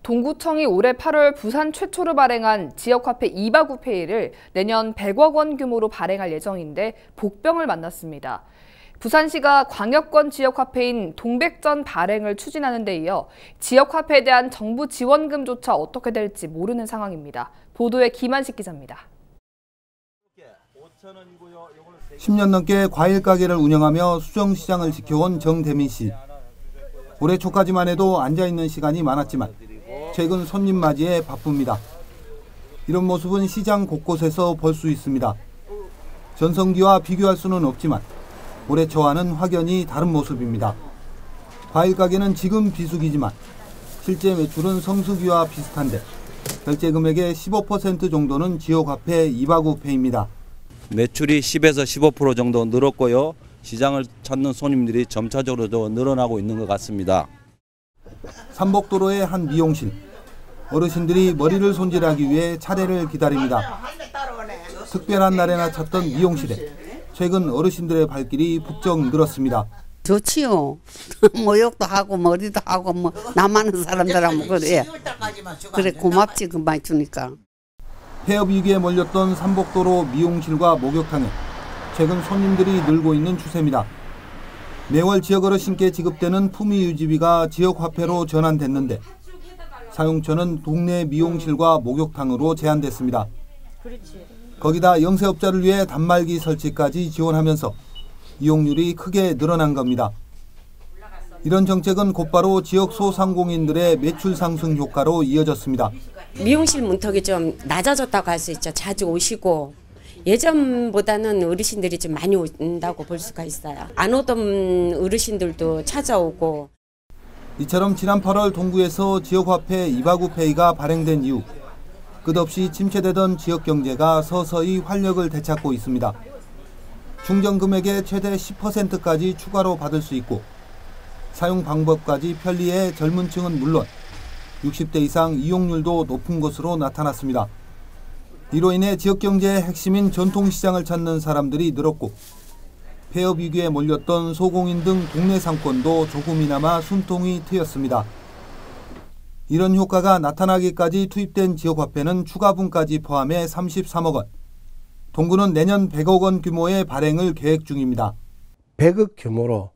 동구청이 올해 8월 부산 최초로 발행한 지역화폐 이바구페이를 내년 100억 원 규모로 발행할 예정인데 복병을 만났습니다. 부산시가 광역권 지역화폐인 동백전 발행을 추진하는 데 이어 지역화폐에 대한 정부 지원금조차 어떻게 될지 모르는 상황입니다. 보도에 김한식 기자입니다. 10년 넘게 과일 가게를 운영하며 수정시장을 지켜온 정대민 씨. 올해 초까지만 해도 앉아있는 시간이 많았지만 최근 손님 맞이에 바쁩니다. 이런 모습은 시장 곳곳에서 볼 수 있습니다. 전성기와 비교할 수는 없지만 올해 초와는 확연히 다른 모습입니다. 과일 가게는 지금 비수기지만 실제 매출은 성수기와 비슷한데 결제 금액의 15% 정도는 지역화폐 이바구페이입니다. 매출이 10에서 15% 정도 늘었고요. 시장을 찾는 손님들이 점차적으로 늘어나고 있는 것 같습니다. 삼복도로의 한 미용실. 어르신들이 머리를 손질하기 위해 차례를 기다립니다. 특별한 날에나 찾던 미용실에 최근 어르신들의 발길이 부쩍 늘었습니다. 좋지요. 모욕도 하고 머리도 하고 뭐 남하는 사람들하고 그래. 그래 고맙지 그 많이 주니까. 폐업 위기에 몰렸던 삼복도로 미용실과 목욕탕에 최근 손님들이 늘고 있는 추세입니다. 매월 지역 어르신께 지급되는 품위 유지비가 지역화폐로 전환됐는데 사용처는 동네 미용실과 목욕탕으로 제한됐습니다. 거기다 영세업자를 위해 단말기 설치까지 지원하면서 이용률이 크게 늘어난 겁니다. 이런 정책은 곧바로 지역 소상공인들의 매출 상승 효과로 이어졌습니다. 미용실 문턱이 좀 낮아졌다고 할 수 있죠. 자주 오시고 예전보다는 어르신들이 좀 많이 온다고 볼 수가 있어요. 안 오던 어르신들도 찾아오고. 이처럼 지난 8월 동구에서 지역화폐 이바구페이가 발행된 이후 끝없이 침체되던 지역 경제가 서서히 활력을 되찾고 있습니다. 충전 금액의 최대 10%까지 추가로 받을 수 있고 사용 방법까지 편리해 젊은 층은 물론 60대 이상 이용률도 높은 것으로 나타났습니다. 이로 인해 지역 경제의 핵심인 전통시장을 찾는 사람들이 늘었고 폐업 위기에 몰렸던 소공인 등 동네 상권도 조금이나마 숨통이 트였습니다. 이런 효과가 나타나기까지 투입된 지역화폐는 추가분까지 포함해 33억 원. 동구는 내년 100억 원 규모의 발행을 계획 중입니다. 100억 규모로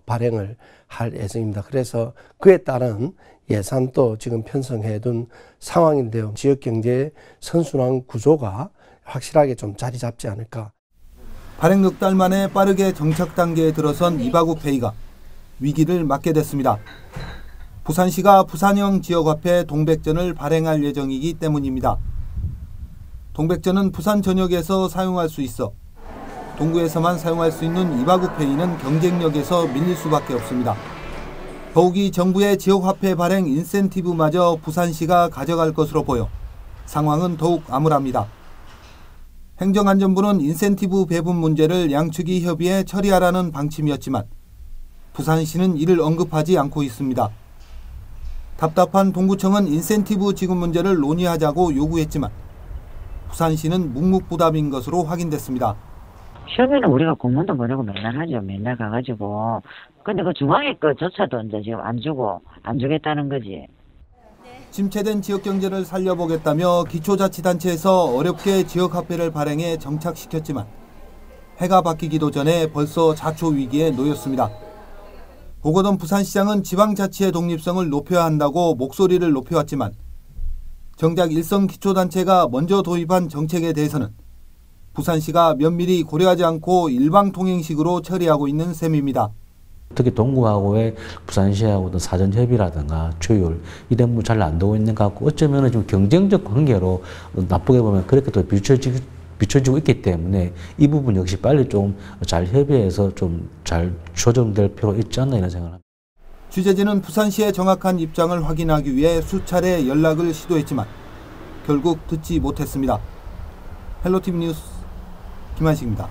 발행을 할 예정입니다. 그래서 그에 따른 예산도 지금 편성해둔 상황인데요. 지역경제의 선순환 구조가 확실하게 좀 자리 잡지 않을까. 발행 넉 달 만에 빠르게 정착 단계에 들어선 이바구페이가 위기를 맞게 됐습니다. 부산시가 부산형 지역화폐 동백전을 발행할 예정이기 때문입니다. 동백전은 부산 전역에서 사용할 수 있어 동구에서만 사용할 수 있는 이바구페이는 경쟁력에서 밀릴 수밖에 없습니다. 더욱이 정부의 지역화폐 발행 인센티브마저 부산시가 가져갈 것으로 보여 상황은 더욱 암울합니다. 행정안전부는 인센티브 배분 문제를 양측이 협의해 처리하라는 방침이었지만 부산시는 이를 언급하지 않고 있습니다. 답답한 동구청은 인센티브 지급 문제를 논의하자고 요구했지만 부산시는 묵묵부답인 것으로 확인됐습니다. 시험에는 우리가 공문도 보내고 맨날 하죠. 맨날 가가지고. 근데 그 중앙에 거조차도 이제 지금 안 주겠다는 거지. 침체된 지역 경제를 살려보겠다며 기초자치단체에서 어렵게 지역화폐를 발행해 정착시켰지만 해가 바뀌기도 전에 벌써 자초 위기에 놓였습니다. 보거던 부산시장은 지방자치의 독립성을 높여야 한다고 목소리를 높여왔지만 정작 일선 기초단체가 먼저 도입한 정책에 대해서는 부산시가 면밀히 고려하지 않고 일방통행식으로 처리하고 있는 셈입니다. 특히 동구하고의 부산시하고도 사전 협의라든가 조율 이런 부분 잘 안 되고 있는 것 같고 어쩌면 좀 경쟁적 관계로 나쁘게 보면 그렇게 또 비춰지고 있기 때문에 이 부분 역시 빨리 좀 잘 협의해서 좀 잘 조정될 필요가 있지 않나 이런 생각을 합니다. 취재진은 부산시의 정확한 입장을 확인하기 위해 수차례 연락을 시도했지만 결국 듣지 못했습니다. 헬로티비 뉴스 김한식입니다.